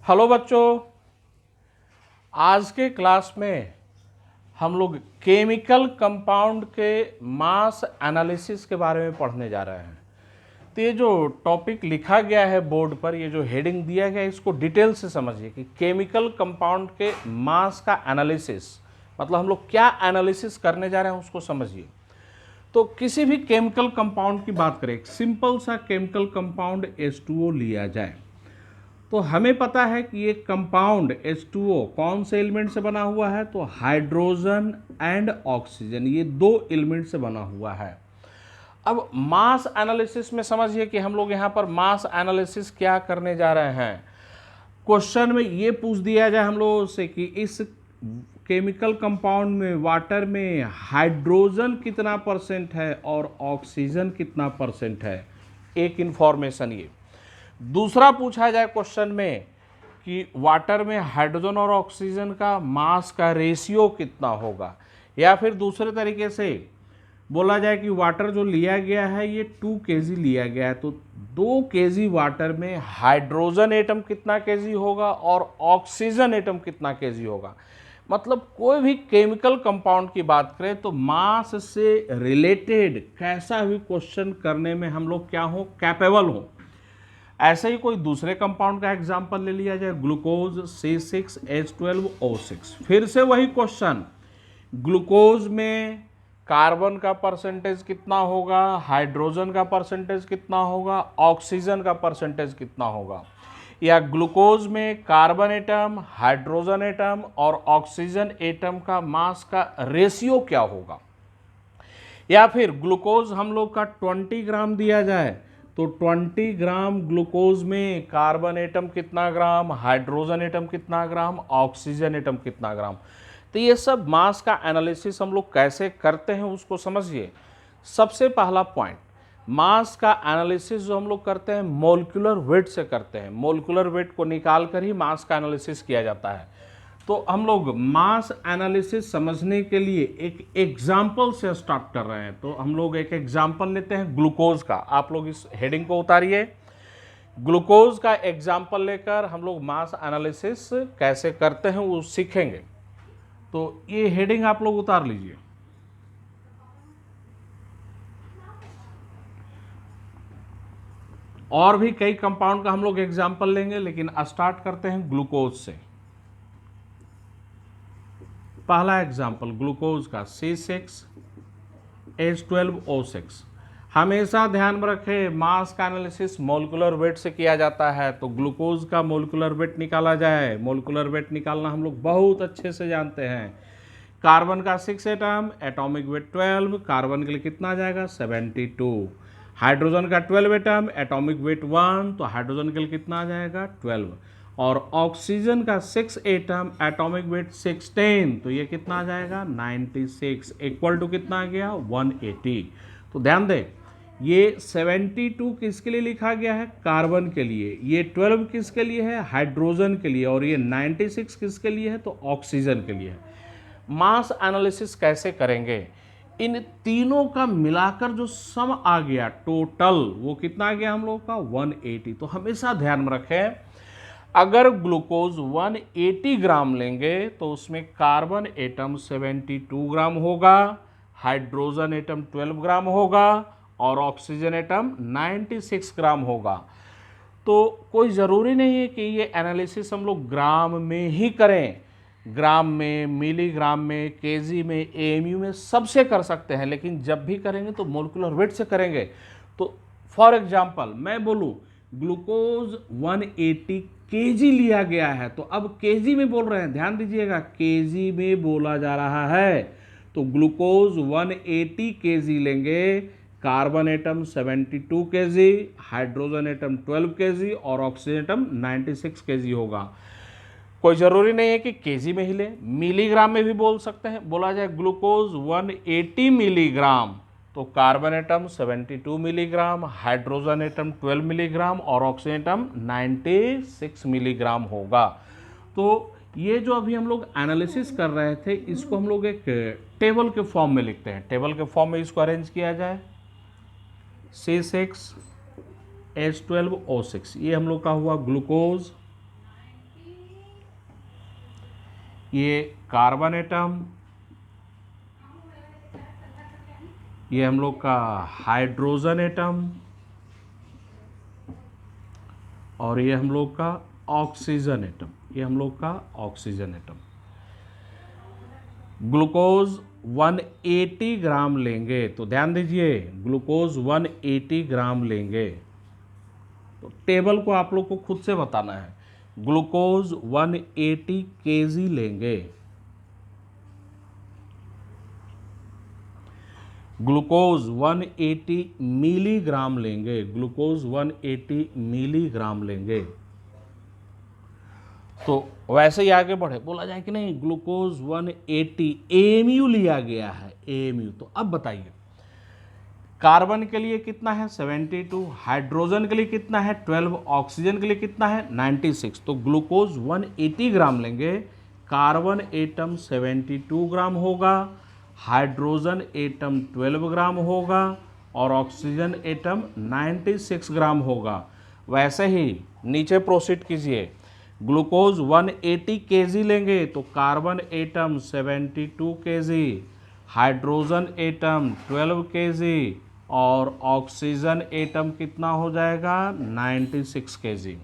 Hello बच्चों, आज के क्लास में हम लोग केमिकल कंपाउंड के मास एनालिसिस के बारे में पढ़ने जा रहे हैं। तो ये जो टॉपिक लिखा गया है बोर्ड पर, ये जो हेडिंग दिया गया है, इसको डिटेल से समझिए कि केमिकल कंपाउंड के मास का एनालिसिस मतलब हम लोग क्या एनालिसिस करने जा रहे हैं उसको समझिए। तो किसी भी केमिकल कंपाउंड की बात करें, एक सिंपल सा केमिकल कंपाउंड H2O लिया जाए तो हमें पता है कि ये कंपाउंड H2O कौन से एलिमेंट से बना हुआ है, तो हाइड्रोजन एंड ऑक्सीजन, ये दो एलिमेंट से बना हुआ है। अब मास एनालिसिस में समझिए कि हम लोग यहाँ पर मास एनालिसिस क्या करने जा रहे हैं। क्वेश्चन में ये पूछ दिया जाए हम लोगों से कि इस केमिकल कंपाउंड में वाटर में हाइड्रोजन कितना परसेंट है और ऑक्सीजन कितना परसेंट है, एक इंफॉर्मेशन ये। दूसरा पूछा जाए क्वेश्चन में कि वाटर में हाइड्रोजन और ऑक्सीजन का मास का रेशियो कितना होगा, या फिर दूसरे तरीके से बोला जाए कि वाटर जो लिया गया है ये 2 kg लिया गया है, तो 2 kg वाटर में हाइड्रोजन एटम कितना kg होगा और ऑक्सीजन एटम कितना kg होगा। मतलब कोई भी केमिकल कंपाउंड की बात करें तो मास से रिलेटेड कैसा भी क्वेश्चन करने में हम लोग क्या हो, कैपेबल हो। ऐसे ही कोई दूसरे कंपाउंड का एग्जांपल ले लिया जाए, ग्लूकोज C6H12O6। फिर से वही क्वेश्चन, ग्लूकोज में कार्बन का परसेंटेज कितना होगा, हाइड्रोजन का परसेंटेज कितना होगा, ऑक्सीजन का परसेंटेज कितना होगा, या ग्लूकोज में कार्बन एटम, हाइड्रोजन एटम और ऑक्सीजन एटम का मास का रेशियो क्या होगा। या फिर ग्लूकोज हम लोग का 20 ग्राम दिया जाए तो 20 ग्राम ग्लूकोज में कार्बन एटम कितना ग्राम, हाइड्रोजन एटम कितना ग्राम, ऑक्सीजन एटम कितना ग्राम। तो ये सब मास का एनालिसिस हम लोग कैसे करते हैं उसको समझिए। सबसे पहला पॉइंट, मास का एनालिसिस जो हम लोग करते हैं मोलिकुलर वेट से करते हैं। मोलिकुलर वेट को निकाल कर ही मास का एनालिसिस किया जाता है। तो हम लोग मास एनालिसिस समझने के लिए एक एग्जाम्पल से स्टार्ट कर रहे हैं। तो हम लोग एक एग्जाम्पल लेते हैं ग्लूकोज का। आप लोग इस हेडिंग को उतारिए, ग्लूकोज का एग्जाम्पल लेकर हम लोग मास एनालिसिस कैसे करते हैं वो सीखेंगे। तो ये हेडिंग आप लोग उतार लीजिए। और भी कई कंपाउंड का हम लोग एग्जाम्पल लेंगे, लेकिन स्टार्ट करते हैं ग्लूकोज से। पहला एग्जाम्पल ग्लूकोज का C6H12O6। हमेशा ध्यान में रखें मास का एनालिसिस मोलिकुलर वेट से किया जाता है। तो ग्लूकोज का मोलिकुलर वेट निकाला जाए, मोलिकुलर वेट निकालना हम लोग बहुत अच्छे से जानते हैं। कार्बन का 6 एटम, एटॉमिक वेट 12, कार्बन के लिए कितना आ जाएगा 72। हाइड्रोजन का 12 एटम, एटॉमिक वेट 1, तो हाइड्रोजन के लिए कितना आ जाएगा 12। और ऑक्सीजन का 6 एटम, एटॉमिक वेट 16, तो ये कितना आ जाएगा 96, इक्वल टू कितना आ गया 180। तो ध्यान दें, ये 72 किसके लिए लिखा गया है, कार्बन के लिए, ये 12 किसके लिए है, हाइड्रोजन के लिए, और ये 96 किसके लिए है, तो ऑक्सीजन के लिए है। मास एनालिसिस कैसे करेंगे, इन तीनों का मिलाकर जो सम आ गया टोटल, वो कितना आ गया हम लोग का 180। तो हमेशा ध्यान में रखें, अगर ग्लूकोज 180 ग्राम लेंगे तो उसमें कार्बन एटम 72 ग्राम होगा, हाइड्रोजन एटम 12 ग्राम होगा और ऑक्सीजन एटम 96 ग्राम होगा। तो कोई ज़रूरी नहीं है कि ये एनालिसिस हम लोग ग्राम में ही करें, ग्राम में, मिलीग्राम में, केजी में, एएमयू में सबसे कर सकते हैं, लेकिन जब भी करेंगे तो मोलिकुलर वेट से करेंगे। तो फॉर एग्जांपल मैं बोलूं ग्लूकोज 180 केजी लिया गया है, तो अब केजी में बोल रहे हैं, ध्यान दीजिएगा केजी में बोला जा रहा है। तो ग्लूकोज 180 केजी लेंगे, carbon atom 72 KG, hydrogen atom 12 KG और ऑक्सीजन एटम 96 केजी होगा। कोई ज़रूरी नहीं है कि केजी में ही ले, मिलीग्राम में भी बोल सकते हैं। बोला जाए ग्लूकोज 180 मिलीग्राम, तो carbon atom 72 milligram, hydrogen atom 12 milligram और ऑक्सीजन एटम 96 मिलीग्राम होगा। तो ये जो अभी हम लोग एनालिसिस कर रहे थे, इसको हम लोग एक टेबल के फॉर्म में लिखते हैं। टेबल के फॉर्म में इसको अरेंज किया जाए, C6H12O6, ये हम लोग का हुआ ग्लूकोज ये कार्बन एटम, ये हम लोग का हाइड्रोजन एटम, और ये हम लोग का ऑक्सीजन एटम, ये हम लोग का ऑक्सीजन एटम। ग्लूकोज 180 ग्राम लेंगे, तो ध्यान दीजिए ग्लूकोज 180 ग्राम लेंगे, तो टेबल को आप लोग को खुद से बताना है। ग्लूकोज 180 केजी लेंगे, ग्लूकोज 180 मिलीग्राम लेंगे, ग्लूकोज 180 मिलीग्राम लेंगे। तो वैसे ही आगे बढ़े, बोला जाए कि नहीं ग्लूकोज 180 एएमयू लिया गया है, एएमयू। तो अब बताइए कार्बन के लिए कितना है 72, हाइड्रोजन के लिए कितना है 12, ऑक्सीजन के लिए कितना है 96। तो ग्लूकोज 180 ग्राम लेंगे, कार्बन एटम 72 ग्राम होगा, हाइड्रोजन एटम 12 ग्राम होगा, और ऑक्सीजन एटम 96 ग्राम होगा। वैसे ही नीचे प्रोसीड कीजिए, ग्लूकोज 180 केजी लेंगे तो carbon atom 72 KG, hydrogen atom 12 KG, और ऑक्सीजन एटम कितना हो जाएगा 96 केजी।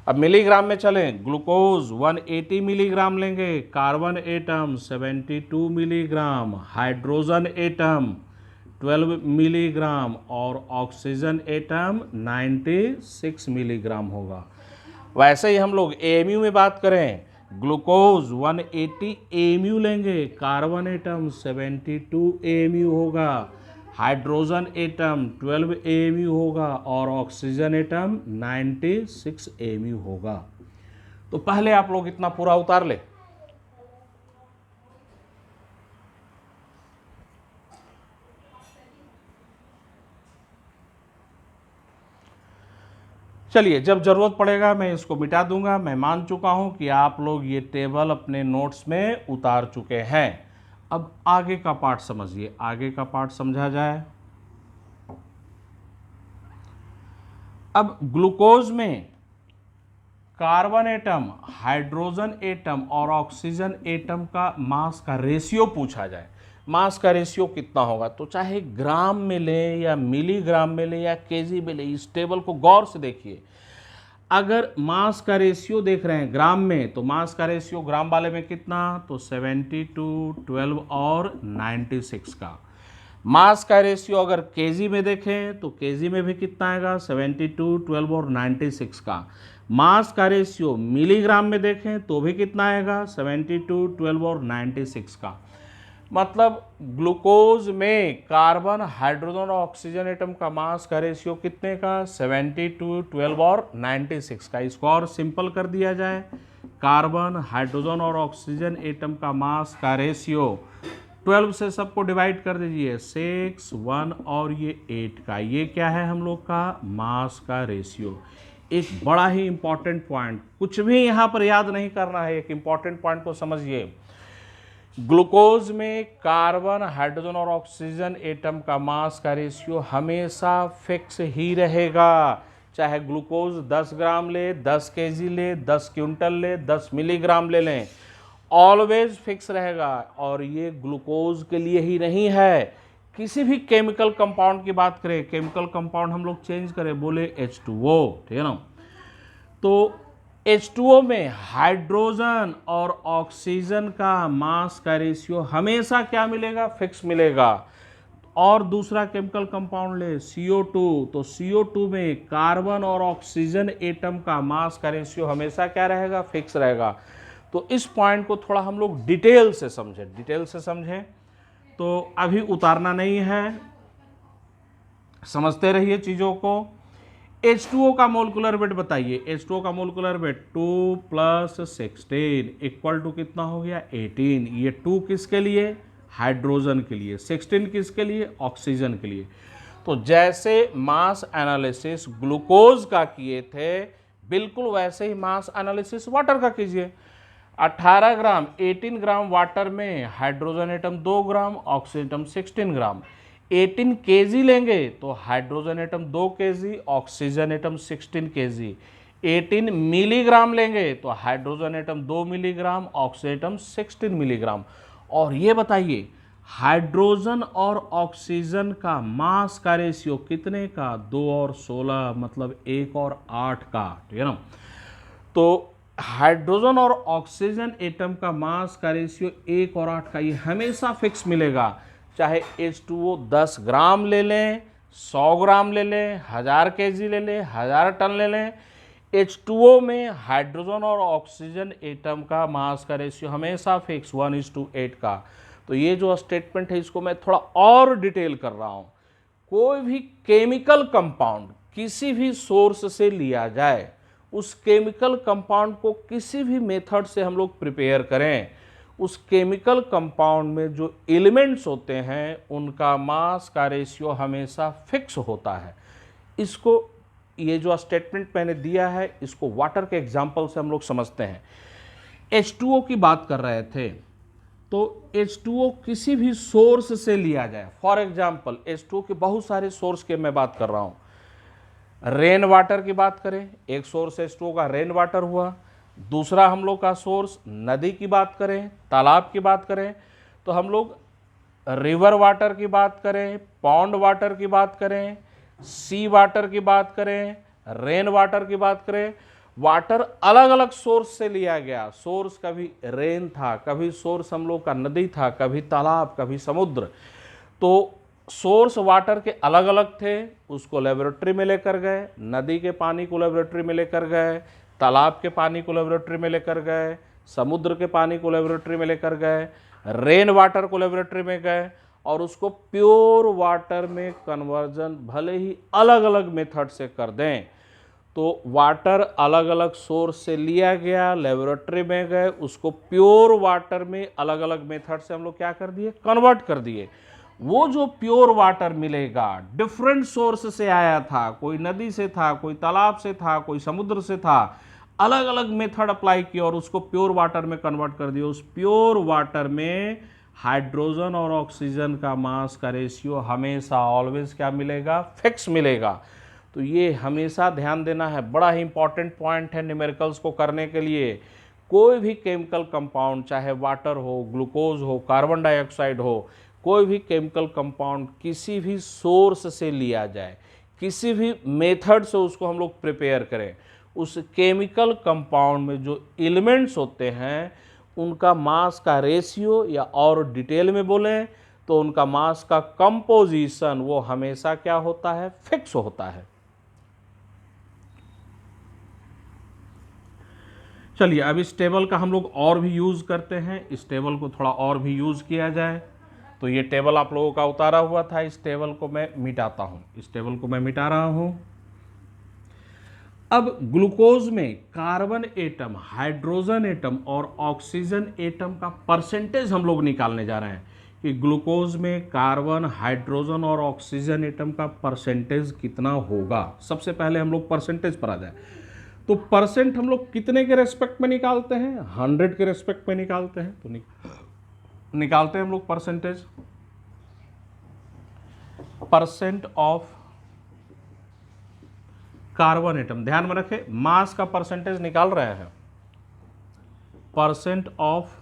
अब मिलीग्राम में चलें, ग्लूकोज 180 मिलीग्राम लेंगे, carbon atom 72 milligram, hydrogen atom 12 milligram, और ऑक्सीजन एटम 96 मिलीग्राम होगा। वैसे ही हम लोग एएमयू में बात करें, ग्लूकोज 180 एएमयू लेंगे, कार्बन एटम 72 एएमयू होगा, हाइड्रोजन एटम 12 एएमयू होगा, और ऑक्सीजन एटम 96 एएमयू होगा। तो पहले आप लोग इतना पूरा उतार ले। चलिए, जब जरूरत पड़ेगा मैं इसको मिटा दूंगा। मैं मान चुका हूं कि आप लोग ये टेबल अपने नोट्स में उतार चुके हैं। अब आगे का पार्ट समझिए, आगे का पार्ट समझा जाए। अब ग्लूकोज में कार्बन एटम, हाइड्रोजन एटम और ऑक्सीजन एटम का मास का रेशियो पूछा जाए, मास का रेशियो कितना होगा, तो चाहे ग्राम में लें या मिलीग्राम में लें या केजी में लें, इस टेबल को गौर से देखिए। अगर मास का रेशियो देख रहे हैं ग्राम में, तो मास का रेशियो ग्राम वाले में कितना, तो 72, 12 और 96 का। मास का रेशियो अगर केजी में देखें तो केजी में भी कितना आएगा 72, 12 और 96 का। मास का रेशियो मिलीग्राम में देखें तो भी कितना आएगा 72, 12 और 96 का। मतलब ग्लूकोज में कार्बन, हाइड्रोजन और ऑक्सीजन एटम का मास का रेशियो कितने का 72, 12 और 96 का। इसको और सिंपल कर दिया जाए, कार्बन, हाइड्रोजन और ऑक्सीजन एटम का मास का रेशियो 12 से सबको डिवाइड कर दीजिए, 6, 1 और ये 8 का। ये क्या है हम लोग का मास का रेशियो। एक बड़ा ही इंपॉर्टेंट पॉइंट, कुछ भी यहाँ पर याद नहीं करना है, एक इंपॉर्टेंट पॉइंट को समझिए। ग्लूकोज में कार्बन, हाइड्रोजन और ऑक्सीजन एटम का मास का रेशियो हमेशा फिक्स ही रहेगा। चाहे ग्लूकोज 10 ग्राम ले, 10 केजी ले, 10 क्विंटल ले, 10 मिलीग्राम ले लें, ऑलवेज फिक्स रहेगा। और ये ग्लूकोज के लिए ही नहीं है, किसी भी केमिकल कंपाउंड की बात करें, केमिकल कंपाउंड हम लोग चेंज करें, बोले H2O, ठीक है ना, तो H2O में हाइड्रोजन और ऑक्सीजन का मास का रेशियो हमेशा क्या मिलेगा, फिक्स मिलेगा। और दूसरा केमिकल कंपाउंड ले CO2, तो CO2 में कार्बन और ऑक्सीजन एटम का मास का रेशियो हमेशा क्या रहेगा, फिक्स रहेगा। तो इस पॉइंट को थोड़ा हम लोग डिटेल से समझें, तो अभी उतारना नहीं है, समझते रहिए चीज़ों को। H2O का मोलिकुलर वेट बताइए, H2O का मोलिकुलर वेट 2 + 16 इक्वल टू कितना हो गया 18। ये 2 किसके लिए, हाइड्रोजन के लिए, 16 किसके लिए, ऑक्सीजन के लिए। तो जैसे मास एनालिसिस ग्लूकोज का किए थे, बिल्कुल वैसे ही मास एनालिसिस वाटर का कीजिए। 18 ग्राम 18 ग्राम वाटर में हाइड्रोजन एटम 2 ग्राम, ऑक्सीजन एटम 16 ग्राम। 18 केजी लेंगे तो hydrogen atom 2 KG, oxygen atom 16 KG. 18 milligram लेंगे तो hydrogen atom 2 milligram, oxygen atom 16 milligram. और ये बताइए हाइड्रोजन और ऑक्सीजन का मास का रेशियो कितने का? 2 और 16, मतलब 1 और 8 का, ठीक है ना। तो हाइड्रोजन और ऑक्सीजन एटम का मास का रेशियो 1 और 8 का, ये हमेशा फिक्स मिलेगा। चाहे H2O 10 ग्राम ले लें, 100 ग्राम ले लें, 1000 kg ले लें, 1000 टन ले लें, H2O में हाइड्रोजन और ऑक्सीजन एटम का मास का रेशियो हमेशा फिक्स 1:8 का। तो ये जो स्टेटमेंट है इसको मैं थोड़ा और डिटेल कर रहा हूँ। कोई भी केमिकल कंपाउंड किसी भी सोर्स से लिया जाए, उस केमिकल कंपाउंड को किसी भी मेथड से हम लोग प्रिपेयर करें, उस केमिकल कंपाउंड में जो एलिमेंट्स होते हैं उनका मास का रेशियो हमेशा फिक्स होता है। इसको, ये जो स्टेटमेंट मैंने दिया है इसको वाटर के एग्जाम्पल से हम लोग समझते हैं। H2O की बात कर रहे थे, तो H2O किसी भी सोर्स से लिया जाए, फॉर एग्जाम्पल H2O के बहुत सारे सोर्स के मैं बात कर रहा हूँ। रेन वाटर की बात करें, एक सोर्स H2O का रेन वाटर हुआ। दूसरा हम लोग का सोर्स नदी की बात करें, तालाब की बात करें, तो हम लोग रिवर वाटर की बात करें, पॉन्ड वाटर की बात करें, सी वाटर की बात करें, रेन वाटर की बात करें, वाटर अलग अलग सोर्स से लिया गया। सोर्स कभी रेन था, कभी सोर्स हम लोग का नदी था, कभी तालाब, कभी समुद्र। तो सोर्स वाटर के अलग अलग थे, उसको लेबोरेटरी में लेकर गए, नदी के पानी को लेबोरेटरी में लेकर गए, तालाब के पानी को लेबोरेटरी में लेकर गए, समुद्र के पानी को लेबोरेटरी में लेकर गए, रेन वाटर को लेबोरेटरी में गए, और उसको प्योर वाटर में कन्वर्जन भले ही अलग अलग मेथड से कर दें। तो वाटर अलग अलग सोर्स से लिया गया, लेबोरेटरी में गए, उसको प्योर वाटर में अलग अलग मेथड से हम लोग क्या कर दिए? कन्वर्ट कर दिए। वो जो प्योर वाटर मिलेगा डिफरेंट सोर्स से आया था, कोई नदी से था, कोई तालाब से था, कोई समुद्र से था, अलग अलग मेथड अप्लाई किया और उसको प्योर वाटर में कन्वर्ट कर दिया। उस प्योर वाटर में हाइड्रोजन और ऑक्सीजन का मास का रेशियो हमेशा ऑलवेज क्या मिलेगा? फिक्स मिलेगा। तो ये हमेशा ध्यान देना है, बड़ा ही इंपॉर्टेंट पॉइंट है न्यूमेरिकल्स को करने के लिए। कोई भी केमिकल कंपाउंड, चाहे वाटर हो, ग्लूकोज हो, कार्बन डाइऑक्साइड हो, कोई भी केमिकल कंपाउंड किसी भी सोर्स से लिया जाए, किसी भी मेथड से उसको हम लोग प्रिपेयर करें, उस केमिकल कंपाउंड में जो एलिमेंट्स होते हैं उनका मास का रेशियो, या और डिटेल में बोलें तो उनका मास का कंपोजिशन वो हमेशा क्या होता है? फिक्स होता है। चलिए अब इस टेबल का हम लोग और भी यूज़ करते हैं, इस टेबल को थोड़ा और भी यूज़ किया जाए। तो ये टेबल आप लोगों का उतारा हुआ था, इस टेबल को मैं मिटाता हूँ, इस टेबल को मैं मिटा रहा हूँ। अब ग्लूकोज में कार्बन एटम, हाइड्रोजन एटम और ऑक्सीजन एटम का परसेंटेज हम लोग निकालने जा रहे हैं कि ग्लूकोज में कार्बन, हाइड्रोजन और ऑक्सीजन एटम का परसेंटेज कितना होगा। सबसे पहले हम लोग परसेंटेज पर आ जाए। तो परसेंट हम लोग कितने के रेस्पेक्ट में निकालते हैं? 100 के रेस्पेक्ट में निकालते हैं। तो निकालते हैं हम लोग percentage, percent of carbon atom. ध्यान में रखें, मास का परसेंटेज निकाल रहे हैं। Percent of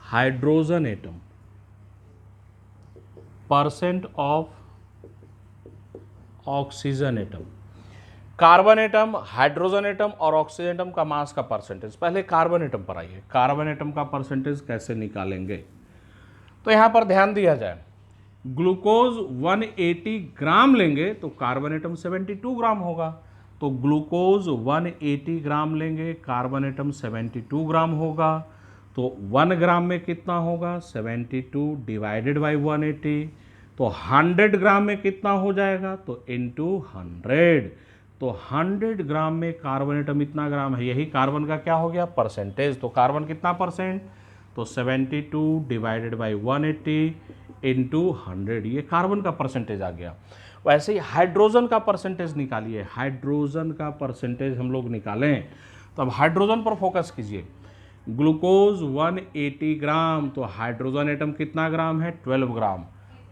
hydrogen atom, percent of oxygen atom. Carbon atom, hydrogen atom और ऑक्सीजन एटम का मास का परसेंटेज। पहले कार्बन एटम पर आइए, कार्बन एटम का परसेंटेज कैसे निकालेंगे? तो यहां पर ध्यान दिया जाए, ग्लूकोज 180 ग्राम लेंगे तो कार्बन एटम 72 ग्राम होगा। तो ग्लूकोज 180 ग्राम लेंगे, कार्बन एटम 72 ग्राम होगा। तो 1 ग्राम में कितना होगा? 72 डिवाइडेड बाई 180। तो 100 ग्राम में कितना हो जाएगा? तो इंटू 100। तो 100 ग्राम में कार्बन एटम इतना ग्राम है, यही कार्बन का क्या हो गया? परसेंटेज। तो कार्बन कितना परसेंट? तो 72 डिवाइडेड बाई 180 इंटू 100, ये कार्बन का परसेंटेज आ गया। वैसे ही हाइड्रोजन का परसेंटेज निकालिए, हाइड्रोजन का परसेंटेज हम लोग निकालें। तो अब हाइड्रोजन पर फोकस कीजिए। ग्लूकोज 180 ग्राम, तो हाइड्रोजन एटम कितना ग्राम है? 12 ग्राम।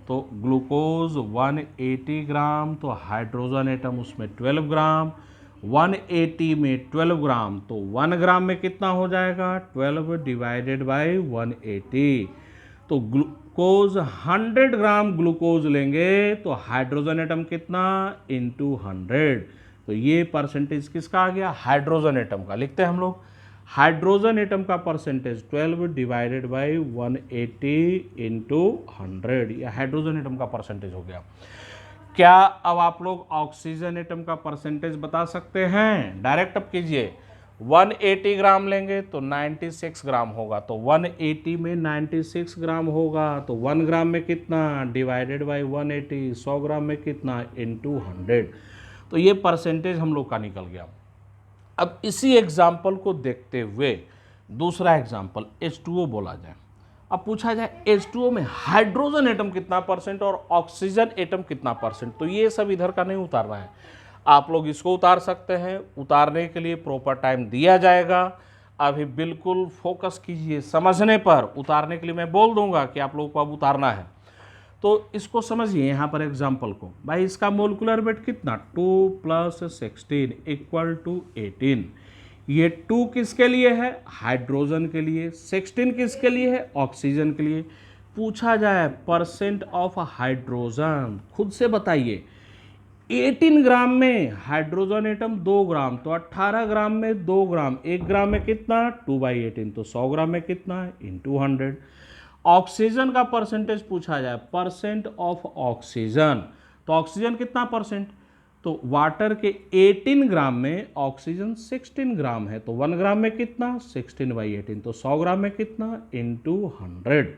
तो ग्लूकोज 180 ग्राम, तो हाइड्रोजन एटम उसमें 12 ग्राम, 180 में 12 ग्राम, तो 1 ग्राम में कितना हो जाएगा, 12 डिवाइडेड बाई 180। तो ग्लूकोज 100 ग्राम ग्लूकोज लेंगे तो हाइड्रोजन एटम कितना, इंटू 100। तो ये परसेंटेज किसका आ गया, हाइड्रोजन एटम का। लिखते हैं हम लोग, हाइड्रोजन एटम का परसेंटेज 12 डिवाइडेड बाई 180 इंटू 100, यह हाइड्रोजन एटम का परसेंटेज हो गया। क्या अब आप लोग ऑक्सीजन एटम का परसेंटेज बता सकते हैं, डायरेक्ट अब कीजिए। 180 ग्राम लेंगे तो 96 ग्राम होगा, तो 180 में 96 ग्राम होगा, तो 1 ग्राम में कितना, डिवाइडेड बाई 180, 100 ग्राम में कितना, इनटू 100। तो ये परसेंटेज हम लोग का निकल गया। अब इसी एग्जाम्पल को देखते हुए दूसरा एग्जाम्पल H2O बोला जाए। अब पूछा जाए H2O में हाइड्रोजन एटम कितना परसेंट और ऑक्सीजन एटम कितना परसेंट, तो ये सब इधर का नहीं उतारना है, आप लोग इसको उतार सकते हैं। उतारने के लिए प्रॉपर टाइम दिया जाएगा। अभी बिल्कुल फोकस कीजिए समझने पर, उतारने के लिए मैं बोल दूंगा कि आप लोगों को अब उतारना है। तो इसको समझिए, यहाँ पर एग्जाम्पल को, भाई इसका मोलिकुलर वेट कितना, 2 + 16 = 18। ये 2 किसके लिए है, हाइड्रोजन के लिए, 16 किसके लिए है, ऑक्सीजन के लिए। पूछा जाए परसेंट ऑफ हाइड्रोजन, खुद से बताइए। 18 ग्राम में हाइड्रोजन एटम 2 ग्राम, तो 18 ग्राम में 2 ग्राम, 1 ग्राम में कितना, 2/18, तो 100 ग्राम में कितना, इंटू 100। ऑक्सीजन का परसेंटेज पूछा जाए, परसेंट ऑफ ऑक्सीजन, तो ऑक्सीजन कितना परसेंट, तो वाटर के 18 ग्राम में ऑक्सीजन 16 ग्राम है, तो 1 ग्राम में कितना, 16/18, तो 100 ग्राम में कितना, इंटू 100।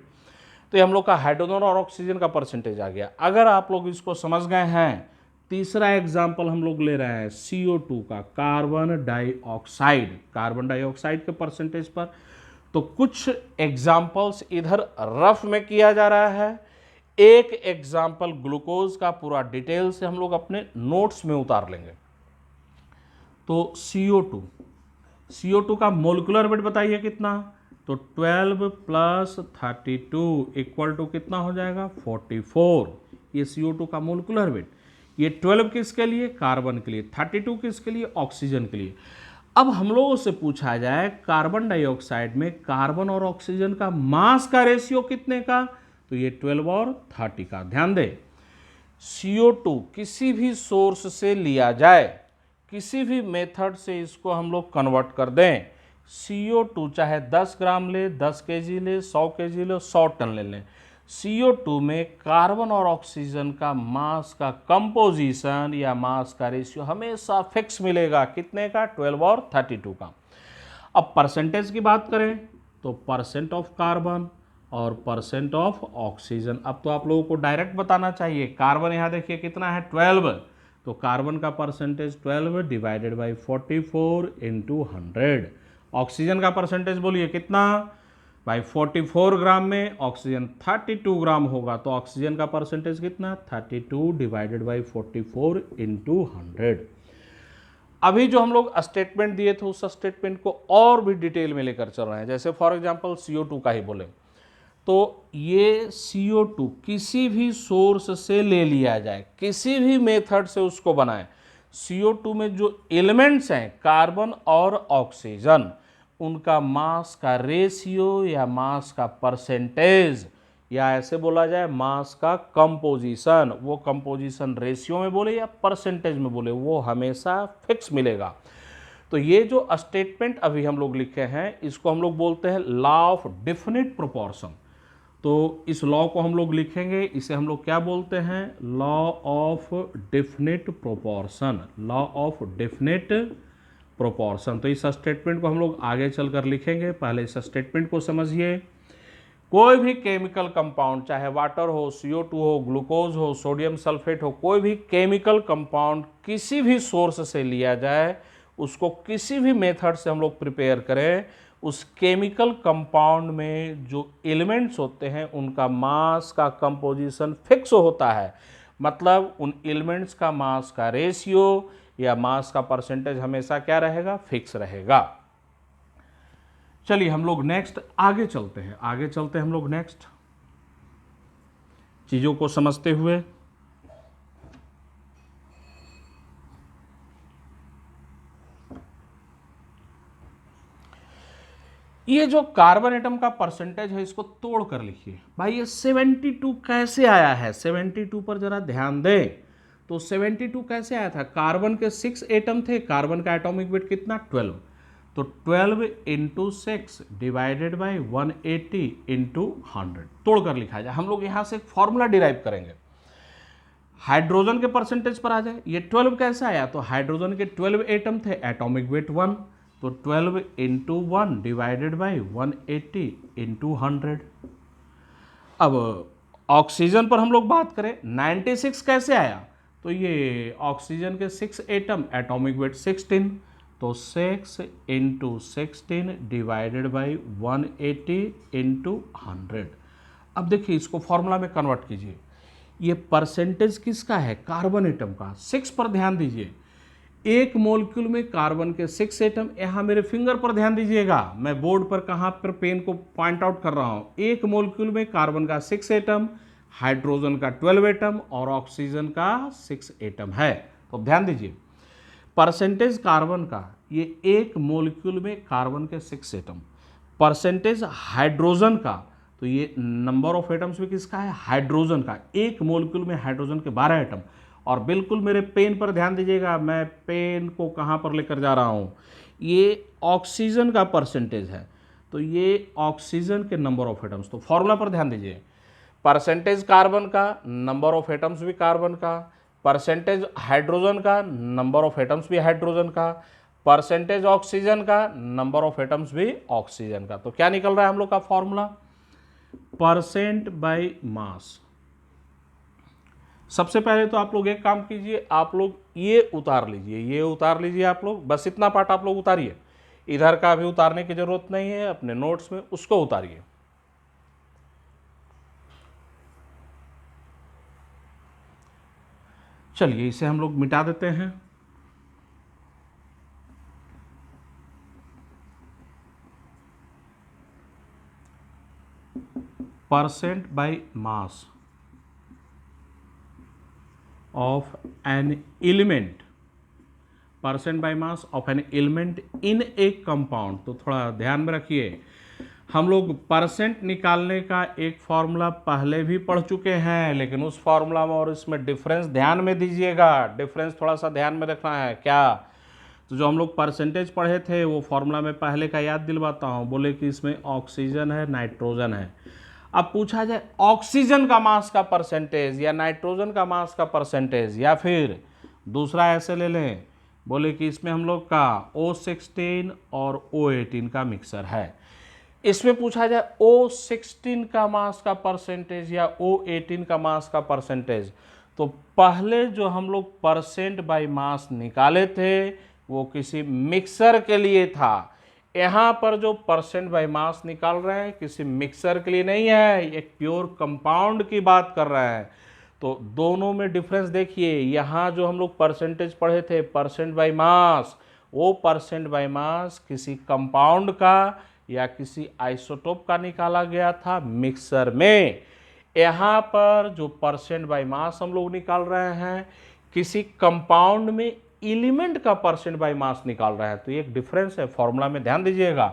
तो ये हम लोग का हाइड्रोजन और ऑक्सीजन का परसेंटेज आ गया। अगर आप लोग इसको समझ गए हैं, तीसरा एग्जाम्पल हम लोग ले रहे हैं CO2 का, कार्बन डाइऑक्साइड, कार्बन डाइऑक्साइड के परसेंटेज पर। तो कुछ एग्जाम्पल्स इधर रफ में किया जा रहा है, एक एग्जाम्पल ग्लूकोज का पूरा डिटेल से हम लोग अपने नोट्स में उतार लेंगे। तो CO2 का मोलिकुलर वेट बताइए कितना, तो 12 + 32 = कितना हो जाएगा, 44। ये CO2 का मोलिकुलर वेट। ये 12 किसके लिए, कार्बन के लिए, 32 किसके लिए, ऑक्सीजन के लिए। अब हम लोगों से पूछा जाए कार्बन डाइऑक्साइड में कार्बन और ऑक्सीजन का मास का रेशियो कितने का, तो ये 12 और 30 का। ध्यान दें, CO2 किसी भी सोर्स से लिया जाए, किसी भी मेथड से इसको हम लोग कन्वर्ट कर दें, CO2 चाहे 10 ग्राम ले, 10 kg ले, 100 kg ले, 100 टन ले लें, CO2 में कार्बन और ऑक्सीजन का मास का कंपोजिशन या मास का रेशियो हमेशा फिक्स मिलेगा, कितने का, 12 और 32 का। अब परसेंटेज की बात करें तो परसेंट ऑफ कार्बन और परसेंट ऑफ ऑक्सीजन। अब तो आप लोगों को डायरेक्ट बताना चाहिए, कार्बन यहाँ देखिए कितना है, 12, तो कार्बन का percentage 12 divided by 44 into 100। Oxygen का परसेंटेज बोलिए कितना, भाई 44 ग्राम में ऑक्सीजन 32 ग्राम होगा, तो ऑक्सीजन का परसेंटेज कितना, 32 डिवाइडेड बाई 44 इंटू 100। अभी जो हम लोग स्टेटमेंट दिए थे उस स्टेटमेंट को और भी डिटेल में लेकर चल रहे हैं। जैसे फॉर एग्जांपल CO2 का ही बोले, तो ये CO2 किसी भी सोर्स से ले लिया जाए, किसी भी मेथड से उसको बनाएं, CO2 में जो एलिमेंट्स हैं कार्बन और ऑक्सीजन, उनका मास का रेशियो या मास का परसेंटेज, या ऐसे बोला जाए मास का कंपोजिशन, वो कंपोजिशन रेशियो में बोले या परसेंटेज में बोले, वो हमेशा फिक्स मिलेगा। तो ये जो स्टेटमेंट अभी हम लोग लिखे हैं इसको हम लोग बोलते हैं लॉ ऑफ डेफिनिट प्रोपोर्शन। तो इस लॉ को हम लोग लिखेंगे, इसे हम लोग क्या बोलते हैं, law of definite proportion, law of definite proportion. तो इस स्टेटमेंट को हम लोग आगे चलकर लिखेंगे, पहले इस स्टेटमेंट को समझिए। कोई भी केमिकल कंपाउंड, चाहे वाटर हो, CO2 हो, ग्लूकोज हो, सोडियम सल्फेट हो, कोई भी केमिकल कंपाउंड किसी भी सोर्स से लिया जाए, उसको किसी भी मेथड से हम लोग प्रिपेयर करें, उस केमिकल कंपाउंड में जो एलिमेंट्स होते हैं उनका मास का कंपोजिशन फिक्स होता है। मतलब उन एलिमेंट्स का मास का रेशियो या मास का परसेंटेज हमेशा क्या रहेगा, फिक्स रहेगा। चलिए हम लोग नेक्स्ट आगे चलते हैं, हम लोग नेक्स्ट चीज़ों को समझते हुए ये जो कार्बन एटम का परसेंटेज है इसको तोड़ कर लिखिए। भाई ये 72 कैसे आया है, 72 पर जरा ध्यान दें। तो 72 कैसे आया था, कार्बन के 6 एटम थे, कार्बन का एटॉमिक वेट कितना 12, तो 12 इंटू 6 डिवाइडेड बाई 180 इंटू 100 तोड़ कर लिखा जाए। हम लोग यहाँ से एक फॉर्मूला डिराइव करेंगे, हाइड्रोजन के परसेंटेज पर आ जाए। ये 12 कैसे आया, तो हाइड्रोजन के 12 एटम थे, एटॉमिक वेट 1, तो 12 इंटू 1 डिवाइडेड बाई 180 इंटू 100। अब ऑक्सीजन पर हम लोग बात करें, 96 कैसे आया, तो ये ऑक्सीजन के 6 एटम, एटॉमिक वेट 16, तो 6 इंटू 16 डिवाइडेड बाई 180 इंटू 100। अब देखिए इसको फॉर्मूला में कन्वर्ट कीजिए। ये परसेंटेज किसका है, कार्बन एटम का। 6 पर ध्यान दीजिए, एक मोलिक्यूल में कार्बन के 6 एटम, यहाँ मेरे फिंगर पर ध्यान दीजिएगा, मैं बोर्ड पर कहाँ पर पेन को पॉइंट आउट कर रहा हूँ। एक मोलिक्यूल में कार्बन का 6 एटम, हाइड्रोजन का 12 एटम और ऑक्सीजन का 6 एटम है। तो ध्यान दीजिए, परसेंटेज कार्बन का, ये एक मोलिक्यूल में कार्बन के 6 एटम, परसेंटेज हाइड्रोजन का, तो ये नंबर ऑफ एटम्स भी किसका है, हाइड्रोजन का। एक मोलिक्यूल में हाइड्रोजन के 12 एटम। और बिल्कुल मेरे पेन पर ध्यान दीजिएगा, मैं पेन को कहाँ पर लेकर जा रहा हूँ, ये ऑक्सीजन का परसेंटेज है, तो ये ऑक्सीजन के नंबर ऑफ एटम्स। तो फॉर्मूला पर ध्यान दीजिए, परसेंटेज कार्बन का, नंबर ऑफ एटम्स भी कार्बन का, परसेंटेज हाइड्रोजन का, नंबर ऑफ एटम्स भी हाइड्रोजन का, परसेंटेज ऑक्सीजन का, नंबर ऑफ एटम्स भी ऑक्सीजन का। तो क्या निकल रहा है हम लोग का फॉर्मूला, परसेंट बाय मास। सबसे पहले तो आप लोग एक काम कीजिए, आप लोग ये उतार लीजिए, ये उतार लीजिए आप लोग, बस इतना पार्ट आप लोग उतारिए, इधर का भी उतारने की जरूरत नहीं है, अपने नोट्स में उसको उतारिए। चलिए इसे हम लोग मिटा देते हैं। Percent by mass of an element, percent by mass of an element in A compound. तो थोड़ा ध्यान में रखिए, हम लोग परसेंट निकालने का एक फॉर्मूला पहले भी पढ़ चुके हैं, लेकिन उस फॉर्मूला में और इसमें डिफरेंस ध्यान में दीजिएगा, डिफरेंस थोड़ा सा ध्यान में रखना है। क्या, तो जो हम लोग परसेंटेज पढ़े थे वो फॉर्मूला में पहले का याद दिलवाता हूँ। बोले कि इसमें ऑक्सीजन है, नाइट्रोजन है। अब पूछा जाए ऑक्सीजन का मास का परसेंटेज या नाइट्रोजन का मास का परसेंटेज, या फिर दूसरा ऐसे ले लें, बोले कि इसमें हम लोग का O16 और O18 का मिक्सर है। इसमें पूछा जाए O16 का मास का परसेंटेज या O18 का मास का परसेंटेज, तो पहले जो हम लोग परसेंट बाय मास निकाले थे वो किसी मिक्सर के लिए था। यहाँ पर जो परसेंट बाय मास निकाल रहे हैं किसी मिक्सर के लिए नहीं है, एक प्योर कंपाउंड की बात कर रहे हैं। तो दोनों में डिफरेंस देखिए, यहाँ जो हम लोग परसेंटेज पढ़े थे परसेंट बाय मास, वो परसेंट बाय मास किसी कंपाउंड का या किसी आइसोटोप का निकाला गया था मिक्सर में। यहाँ पर जो परसेंट बाय मास हम लोग निकाल रहे हैं किसी कंपाउंड में एलिमेंट का परसेंट बाय मास निकाल रहे हैं। तो ये एक डिफरेंस है, फॉर्मूला में ध्यान दीजिएगा।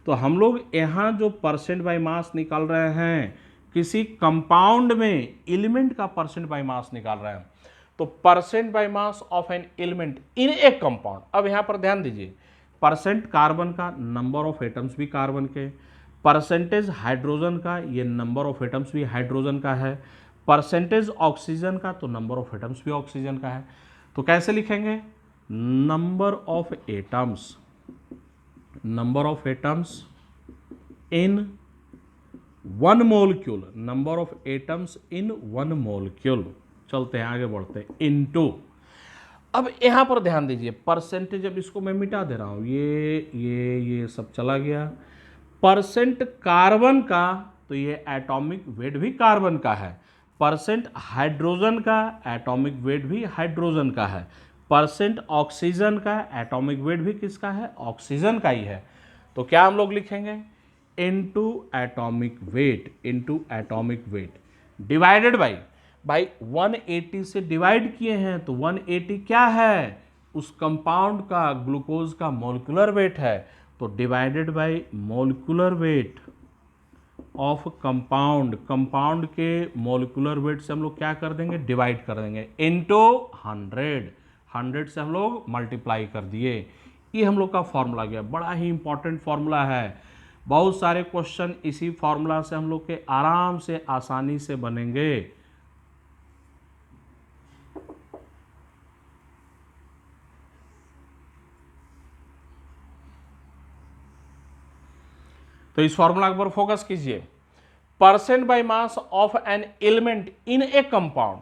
तो हम लोग यहाँ जो परसेंट बाय मास निकाल रहे हैं किसी कंपाउंड में एलिमेंट का परसेंट बाय मास निकाल रहे हैं, तो percent by mass of an element in A compound. अब यहाँ पर ध्यान दीजिए, परसेंट कार्बन का, नंबर ऑफ एटम्स भी कार्बन के, परसेंटेज हाइड्रोजन का, ये नंबर ऑफ एटम्स भी हाइड्रोजन का है, परसेंटेज ऑक्सीजन का, तो नंबर ऑफ एटम्स भी ऑक्सीजन का है। तो कैसे लिखेंगे, number of atoms, number of atoms in one molecule, number of atoms in one molecule. चलते हैं आगे बढ़ते हैं, इनटू। अब यहाँ पर ध्यान दीजिए, परसेंटेज, अब इसको मैं मिटा दे रहा हूँ, ये सब चला गया। परसेंट कार्बन का, तो ये एटॉमिक वेट भी कार्बन का है। परसेंट हाइड्रोजन का, एटॉमिक वेट भी हाइड्रोजन का है। परसेंट ऑक्सीजन का, एटॉमिक वेट भी किसका है, ऑक्सीजन का ही है। तो क्या हम लोग लिखेंगे, into atomic weight, into atomic weight. Divided by, भाई 180 से डिवाइड किए हैं तो 180 क्या है, उस कंपाउंड का, ग्लूकोज का मोलिकुलर वेट है, तो divided by molecular weight of compound, compound के मोलिकुलर वेट से हम लोग क्या कर देंगे, डिवाइड कर देंगे, इनटू 100, 100 से हम लोग मल्टीप्लाई कर दिए। ये हम लोग का फॉर्मूला गया, बड़ा ही इंपॉर्टेंट फॉर्मूला है। बहुत सारे क्वेश्चन इसी फॉर्मूला से हम लोग के आराम से, आसानी से बनेंगे। तो इस फॉर्मूला पर फोकस कीजिए। Percent by mass of an element in A compound,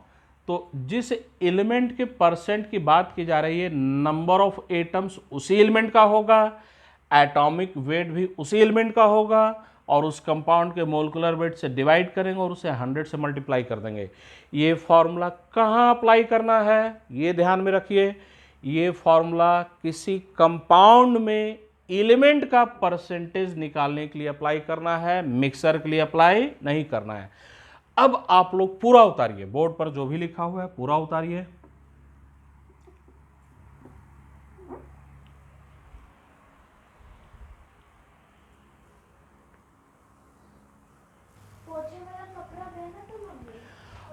तो जिस एलिमेंट के परसेंट की बात की जा रही है, नंबर ऑफ एटम्स उसी एलिमेंट का होगा, एटॉमिक वेट भी उसी एलिमेंट का होगा, और उस कंपाउंड के मोलिकुलर वेट से डिवाइड करेंगे और उसे 100 से मल्टीप्लाई कर देंगे। ये फॉर्मूला कहाँ अप्लाई करना है, ये ध्यान में रखिए। ये फॉर्मूला किसी कंपाउंड में एलिमेंट का परसेंटेज निकालने के लिए अप्लाई करना है, मिक्सर के लिए अप्लाई नहीं करना है। अब आप लोग पूरा उतारिए, बोर्ड पर जो भी लिखा हुआ है पूरा उतारिए।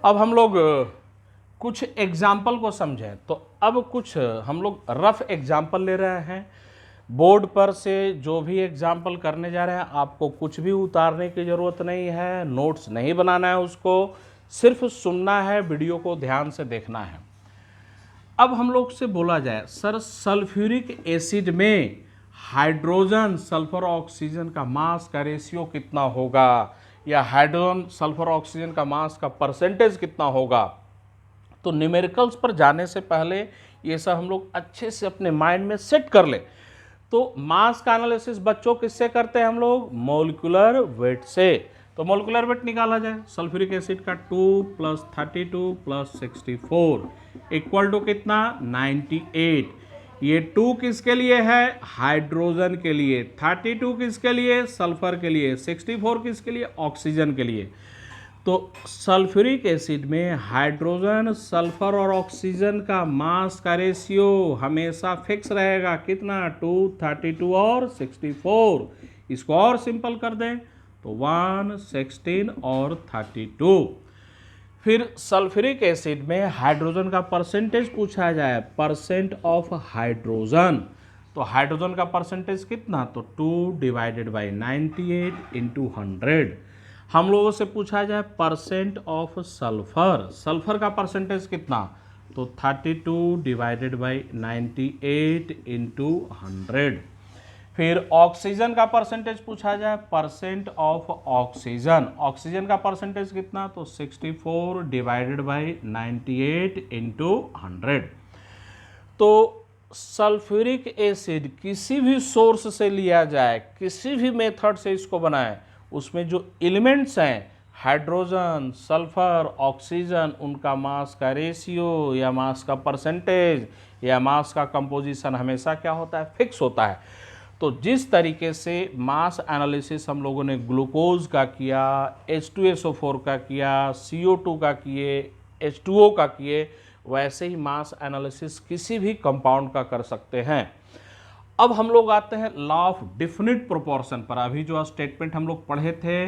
अब हम लोग कुछ एग्जाम्पल को समझें, तो अब कुछ हम लोग रफ एग्जाम्पल ले रहे हैं। बोर्ड पर से जो भी एग्जाम्पल करने जा रहे हैं, आपको कुछ भी उतारने की ज़रूरत नहीं है, नोट्स नहीं बनाना है, उसको सिर्फ सुनना है, वीडियो को ध्यान से देखना है। अब हम लोग से बोला जाए, सर सल्फ्यूरिक एसिड में हाइड्रोजन सल्फर ऑक्सीजन का मास का रेशियो कितना होगा, या हाइड्रोजन सल्फर ऑक्सीजन का मास का परसेंटेज कितना होगा। तो न्यूमेरिकल्स पर जाने से पहले ये सब हम लोग अच्छे से अपने माइंड में सेट कर ले। तो मास का एनालिसिस बच्चों किससे करते हैं हम लोग, मोलिकुलर वेट से। तो मोलिकुलर वेट निकाला जाए, सल्फ्यूरिक एसिड का 2 + 32 + 64 इक्वल टू कितना, 98। ये 2 किसके लिए है, हाइड्रोजन के लिए, 32 किसके लिए, सल्फर के लिए, 64 किसके लिए, ऑक्सीजन के लिए। तो सल्फ्यूरिक एसिड में हाइड्रोजन, सल्फर और ऑक्सीजन का मास का रेशियो हमेशा फिक्स रहेगा, कितना, 2, 32 और 64। इसको और सिंपल कर दें तो 1, 16 और 32। फिर सल्फ्यूरिक एसिड में हाइड्रोजन का परसेंटेज पूछा जाए, परसेंट ऑफ हाइड्रोजन, तो हाइड्रोजन का परसेंटेज कितना, तो 2 / 98 × 100। हम लोगों से पूछा जाए परसेंट ऑफ सल्फर, सल्फर का परसेंटेज कितना, तो 32 / 98 × 100। फिर ऑक्सीजन का परसेंटेज पूछा जाए, परसेंट ऑफ ऑक्सीजन, ऑक्सीजन का परसेंटेज कितना, तो 64 / 98 × 100। तो सल्फ्यूरिक एसिड किसी भी सोर्स से लिया जाए, किसी भी मेथड से इसको बनाएं, उसमें जो एलिमेंट्स हैं, हाइड्रोजन, सल्फर, ऑक्सीजन, उनका मास का रेशियो या मास का परसेंटेज या मास का कंपोजिशन हमेशा क्या होता है, फिक्स होता है। तो जिस तरीके से मास एनालिसिस हम लोगों ने ग्लूकोज का किया, H2SO4 का किया, CO2 का किए, H2O का किए, वैसे ही मास एनालिसिस किसी भी कंपाउंड का कर सकते हैं। अब हम लोग आते हैं लॉ ऑफ डिफिनिट प्रोपोर्शन पर। अभी जो स्टेटमेंट हम लोग पढ़े थे,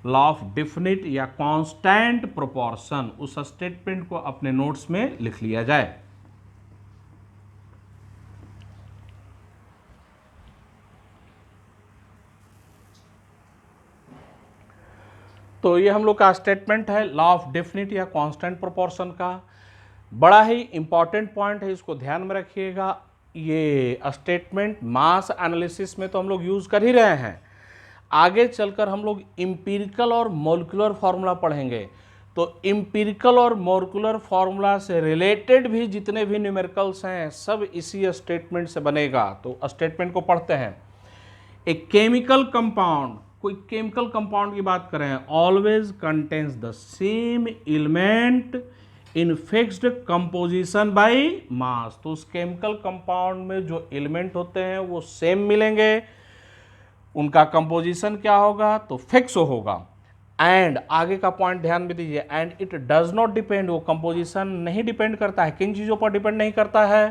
लॉ ऑफ डिफिनिट या कांस्टेंट प्रोपोर्शन, उस स्टेटमेंट को अपने नोट्स में लिख लिया जाए। तो ये हम लोग का स्टेटमेंट है लॉ ऑफ डेफिनिट या कांस्टेंट प्रोपोर्शन का। बड़ा ही इंपॉर्टेंट पॉइंट है, इसको ध्यान में रखिएगा। ये स्टेटमेंट मास एनालिसिस में तो हम लोग यूज़ कर ही रहे हैं, आगे चलकर हम लोग इम्पीरिकल और मोलिकुलर फार्मूला पढ़ेंगे। तो इम्पीरिकल और मोलिकुलर फार्मूला से रिलेटेड भी जितने भी न्यूमेरिकल्स हैं, सब इसी स्टेटमेंट से बनेगा। तो स्टेटमेंट को पढ़ते हैं। एक केमिकल कंपाउंड, कोई केमिकल कंपाउंड की बात करें, always contains the same element in fixed composition by mass. तो उस केमिकल कंपाउंड में जो एलिमेंट होते हैं वो सेम मिलेंगे, उनका कंपोजिशन क्या होगा, तो फिक्स होगा। एंड आगे का पॉइंट ध्यान में दीजिए, and it does not depend, वो कंपोजिशन नहीं डिपेंड करता है, किन चीज़ों पर डिपेंड नहीं करता है,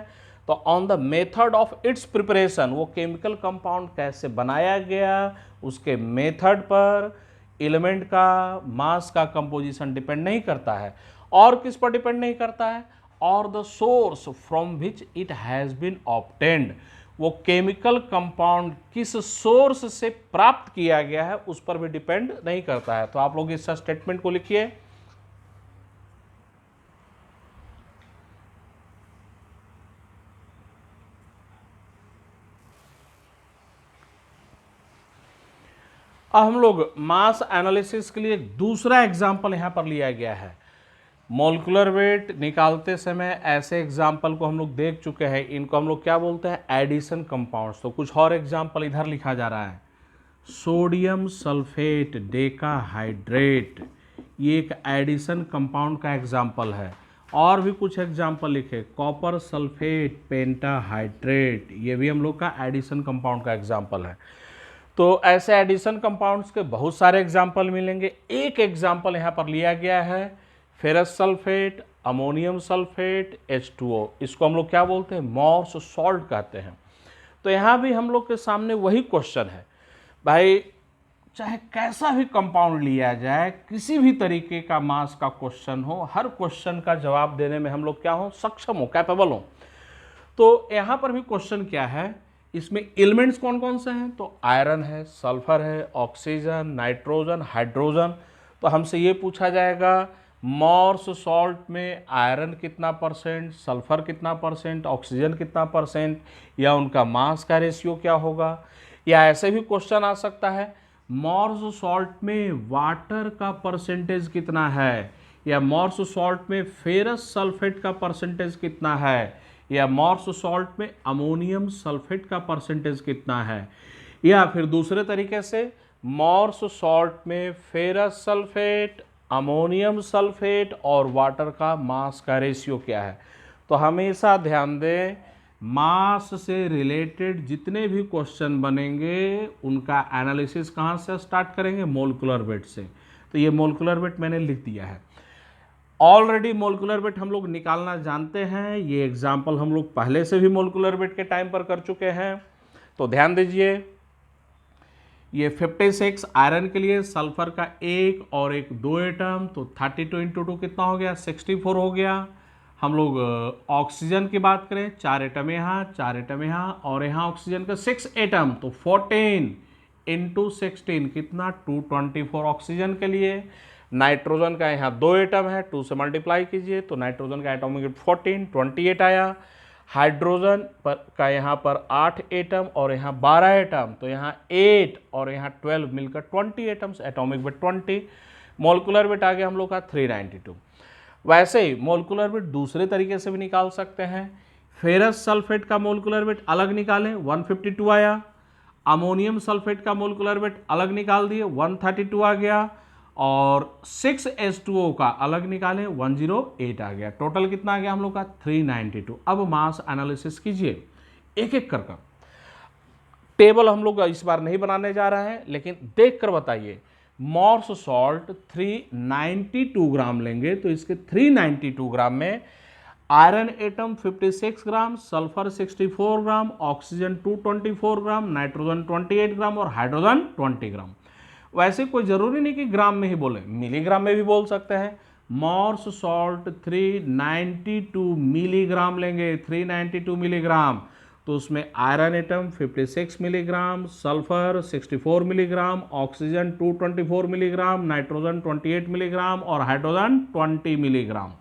तो on the method of its preparation, वो केमिकल कंपाउंड कैसे बनाया गया उसके मेथड पर एलिमेंट का मास का कंपोजिशन डिपेंड नहीं करता है। और किस पर डिपेंड नहीं करता है, और the source from which it has been obtained, वो केमिकल कंपाउंड किस सोर्स से प्राप्त किया गया है उस पर भी डिपेंड नहीं करता है। तो आप लोग इस स्टेटमेंट को लिखिए। अब हम लोग मास एनालिसिस के लिए दूसरा एग्जाम्पल यहां पर लिया गया है। मोलिकुलर वेट निकालते समय ऐसे एग्जाम्पल को हम लोग देख चुके हैं, इनको हम लोग क्या बोलते हैं, एडिशन कंपाउंड्स। तो कुछ और एग्जाम्पल इधर लिखा जा रहा है, सोडियम सल्फेट डेकाहाइड्रेट, ये एक एडिशन कंपाउंड का एग्जाम्पल है। और भी कुछ एग्जाम्पल लिखे, कॉपर सल्फेट पेंटाहाइड्रेट, ये भी हम लोग का एडिशन कंपाउंड का एग्जाम्पल है। तो ऐसे एडिशन कंपाउंड्स के बहुत सारे एग्जाम्पल मिलेंगे। एक एग्जाम्पल यहाँ पर लिया गया है, ferrous sulphate, ammonium sulphate, H2O, इसको हम लोग क्या बोलते हैं, मॉर्स सॉल्ट कहते हैं। तो यहाँ भी हम लोग के सामने वही क्वेश्चन है भाई, चाहे कैसा भी कंपाउंड लिया जाए, किसी भी तरीके का मास का क्वेश्चन हो, हर क्वेश्चन का जवाब देने में हम लोग क्या हो, सक्षम हो, कैपेबल हो। तो यहाँ पर भी क्वेश्चन क्या है, इसमें एलिमेंट्स कौन कौन से हैं, तो आयरन है, सल्फर है, ऑक्सीजन, नाइट्रोजन, हाइड्रोजन। तो हमसे ये पूछा जाएगा मॉर्स सॉल्ट में आयरन कितना परसेंट, सल्फर कितना परसेंट, ऑक्सीजन कितना परसेंट, या उनका मास का रेशियो क्या होगा। या ऐसे भी क्वेश्चन आ सकता है, मॉर्स सॉल्ट में वाटर का परसेंटेज कितना है, या मॉर्स सॉल्ट में फेरस सल्फेट का परसेंटेज कितना है, या मॉर्स सॉल्ट में अमोनियम सल्फेट का परसेंटेज कितना है, या फिर दूसरे तरीके से मॉर्स सॉल्ट में फेरस सल्फेट, अमोनियम सल्फेट और वाटर का मास का रेशियो क्या है। तो हमेशा ध्यान दें, मास से रिलेटेड जितने भी क्वेश्चन बनेंगे उनका एनालिसिस कहाँ से स्टार्ट करेंगे, मोलिकुलर वेट से। तो ये मोलिकुलर वेट मैंने लिख दिया है। ऑलरेडी मोलिकुलर वेट हम लोग निकालना जानते हैं, ये एग्जाम्पल हम लोग पहले से भी मोलिकुलर वेट के टाइम पर कर चुके हैं। तो ध्यान दीजिए, ये 56 आयरन के लिए, सल्फर का एक और एक 2 एटम, तो 32 इंटू 2 कितना हो गया, 64 हो गया। हम लोग ऑक्सीजन की बात करें, 4 एटम यहाँ, 4 एटम यहाँ, और यहाँ ऑक्सीजन का 6 एटम, तो 14 इंटू 16 कितना, 224 ऑक्सीजन के लिए। नाइट्रोजन का यहाँ 2 एटम है, 2 से मल्टीप्लाई कीजिए तो नाइट्रोजन का एटॉमिक वेट 14, 28 आया। हाइड्रोजन पर का यहाँ पर 8 एटम और यहाँ 12 एटम, तो यहाँ 8 और यहाँ 12 मिलकर 20 atoms, atomic weight 20। Molecular weight आ गया हम लोग का 392। वैसे ही मोलिकुलर वेट दूसरे तरीके से भी निकाल सकते हैं। फेरस सल्फेट का मोलिकुलर वेट अलग निकालें, 152 आया। अमोनियम सल्फेट का मोलिकुलर वेट अलग निकाल दिए, 132 आ गया। और 6H2O का अलग निकालें, 108 आ गया। टोटल कितना आ गया हम लोग का, 392। अब मास एनालिसिस कीजिए एक एक कर। टेबल हम लोग इस बार नहीं बनाने जा रहे हैं, लेकिन देख कर बताइए। मॉर्स सॉल्ट 392 ग्राम लेंगे, तो इसके 392 ग्राम में आयरन एटम 56 ग्राम, सल्फर 64 ग्राम, ऑक्सीजन 224 ग्राम, नाइट्रोजन 28 ग्राम और हाइड्रोजन 20 ग्राम। वैसे कोई ज़रूरी नहीं कि ग्राम में ही बोले, मिलीग्राम में भी बोल सकते हैं। मॉर्स सॉल्ट 392 मिलीग्राम लेंगे, 392 मिलीग्राम, तो उसमें iron atom 56 milligram, sulphur 64 milligram, oxygen 224 milligram, nitrogen 28 milligram और हाइड्रोजन 20 मिलीग्राम।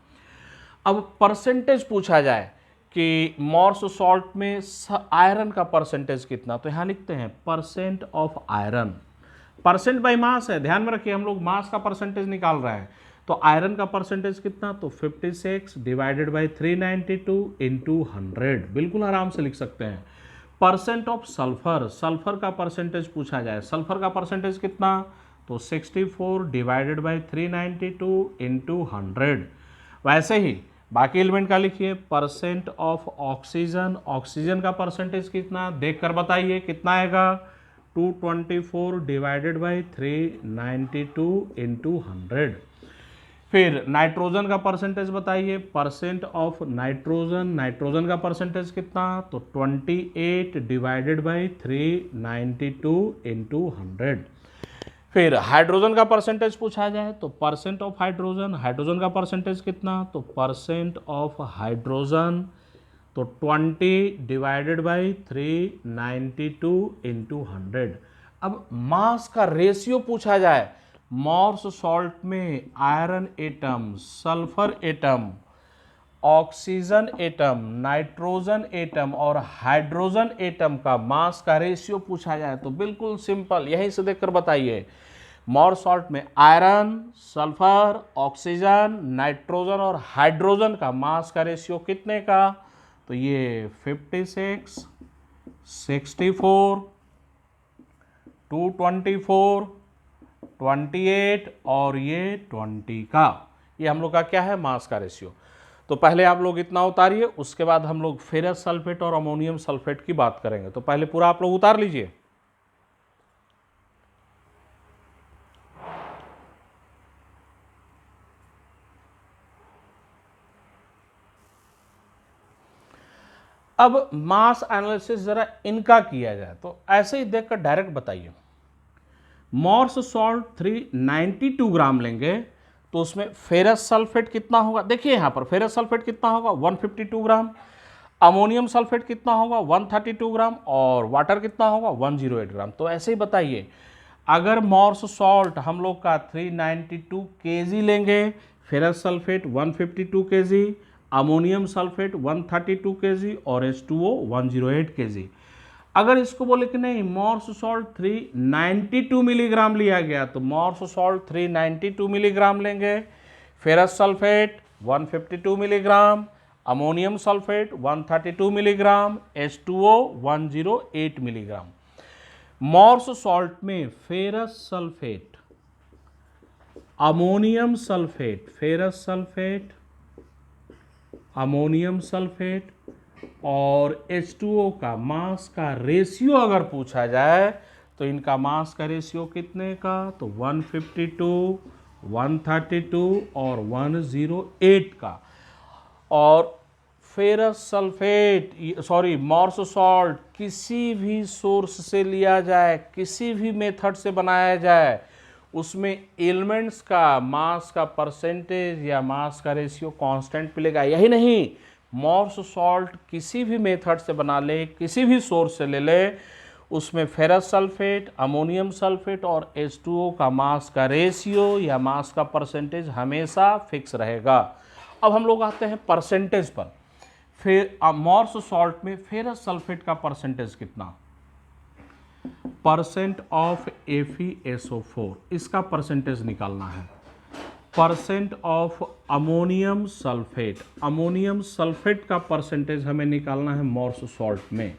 अब परसेंटेज पूछा जाए कि मॉर्स सॉल्ट में आयरन का परसेंटेज कितना, तो यहाँ लिखते हैं percent of iron. Percent by mass है, ध्यान में रखिए, हम लोग मास का परसेंटेज निकाल रहे हैं। तो आयरन का परसेंटेज कितना, तो 56 डिवाइडेड बाई 392 इंटू 100, बिल्कुल आराम से लिख सकते हैं। परसेंट ऑफ सल्फर, सल्फर का परसेंटेज पूछा जाए, सल्फर का परसेंटेज कितना, तो 64 डिवाइडेड बाई 392 इंटू 100। वैसे ही बाकी एलिमेंट का लिखिए। परसेंट ऑफ ऑक्सीजन, ऑक्सीजन का परसेंटेज कितना, देख कर बताइए कितना आएगा, 224 डिवाइडेड बाई 392 इंटू 100। फिर नाइट्रोजन का परसेंटेज बताइए, परसेंट ऑफ नाइट्रोजन, नाइट्रोजन का परसेंटेज कितना, तो 28 डिवाइडेड बाई 392 इंटू 100। फिर हाइड्रोजन का परसेंटेज पूछा जाए तो परसेंट ऑफ हाइड्रोजन, हाइड्रोजन का परसेंटेज कितना, तो परसेंट ऑफ हाइड्रोजन तो 20 डिवाइडेड बाई 392 इंटू 100। अब मास का रेशियो पूछा जाए, मॉर्स सॉल्ट में iron atom, sulphur atom, oxygen atom, nitrogen atom और हाइड्रोजन एटम का मास का रेशियो पूछा जाए तो बिल्कुल सिंपल, यहीं से देखकर बताइए। मॉर्स सॉल्ट में आयरन, सल्फर, ऑक्सीजन, नाइट्रोजन और हाइड्रोजन का मास का रेशियो कितने का, तो ये 56, 64, 224, 28 और ये 20 का, ये हम लोग का क्या है, मास का रेशियो। तो पहले आप लोग इतना उतारिए, उसके बाद हम लोग फेरस सल्फेट और अमोनियम सल्फेट की बात करेंगे। तो पहले पूरा आप लोग उतार लीजिए। अब मास एनालिसिस जरा इनका किया जाए तो ऐसे ही देखकर डायरेक्ट बताइए। मॉर्स सॉल्ट 392 ग्राम लेंगे तो उसमें फेरस सल्फेट कितना होगा, देखिए यहां पर फेरस सल्फेट कितना होगा 152 ग्राम, अमोनियम सल्फेट कितना होगा 132 ग्राम और वाटर कितना होगा 108 ग्राम। तो ऐसे ही बताइए, अगर मॉर्स सॉल्ट हम लोग का 392 केजी लेंगे, ferrous sulphate 152 KG, ammonium sulphate 132 KG और H2O 108 केजी। अगर इसको बोले कि नहीं मॉर्स सॉल्ट 392 मिलीग्राम लिया गया तो मॉर्स सॉल्ट 392 मिलीग्राम लेंगे, ferrous sulphate 152 milligram, ammonium sulphate 132 milligram, H2O 108 milligram. Mohr's salt में ferrous sulphate, ammonium sulphate, ferrous sulphate, ammonium sulphate और H2O का मास का रेशियो अगर पूछा जाए तो इनका मास का रेशियो कितने का, तो 152, 132 और 108 का। और ferrous sulphate sorry Moore's salt किसी भी सोर्स से लिया जाए, किसी भी मेथड से बनाया जाए, उसमें एलिमेंट्स का मास का परसेंटेज या मास का रेशियो कांस्टेंट मिलेगा। यही नहीं, मॉर्स सॉल्ट किसी भी मेथड से बना ले, किसी भी सोर्स से ले ले, उसमें फेरस सल्फेट, अमोनियम सल्फेट और H2O का मास का रेशियो या मास का परसेंटेज हमेशा फिक्स रहेगा। अब हम लोग आते हैं परसेंटेज पर। फिर मॉर्स सॉल्ट में फेरस सल्फेट का परसेंटेज कितना, परसेंट ऑफ FeSO4, इसका परसेंटेज निकालना है। Percent of ammonium sulphate, ammonium sulphate का परसेंटेज हमें निकालना है मॉर्स सॉल्ट में।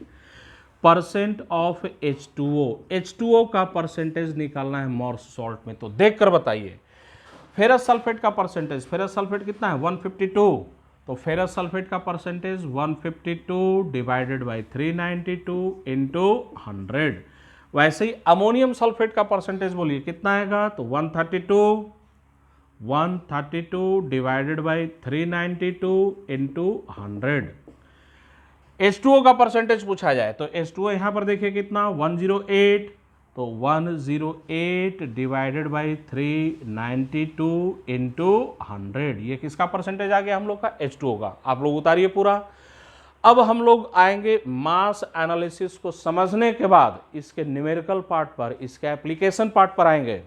परसेंट ऑफ H2O, H2O का परसेंटेज निकालना है मॉर्स सॉल्ट में। तो देखकर बताइए, फेरस सल्फेट का परसेंटेज, फेरस सल्फेट कितना है 152, तो फेरस सल्फेट का परसेंटेज 152 डिवाइडेड बाई 392 इंटू 100। वैसे ही अमोनियम सल्फेट का परसेंटेज बोलिए कितना आएगा, तो 132 डिवाइडेड बाई 392 इंटू 100। H2O का परसेंटेज पूछा जाए तो H2O यहां पर देखिए कितना 108, तो 108 डिवाइडेड बाई 392 इंटू 100। ये किसका परसेंटेज आ गया हम लोग का, H2O का। आप लोग उतारिए पूरा। अब हम लोग आएंगे मास एनालिसिस को समझने के बाद इसके न्यूमेरिकल पार्ट पर, इसके एप्लीकेशन पार्ट पर आएंगे।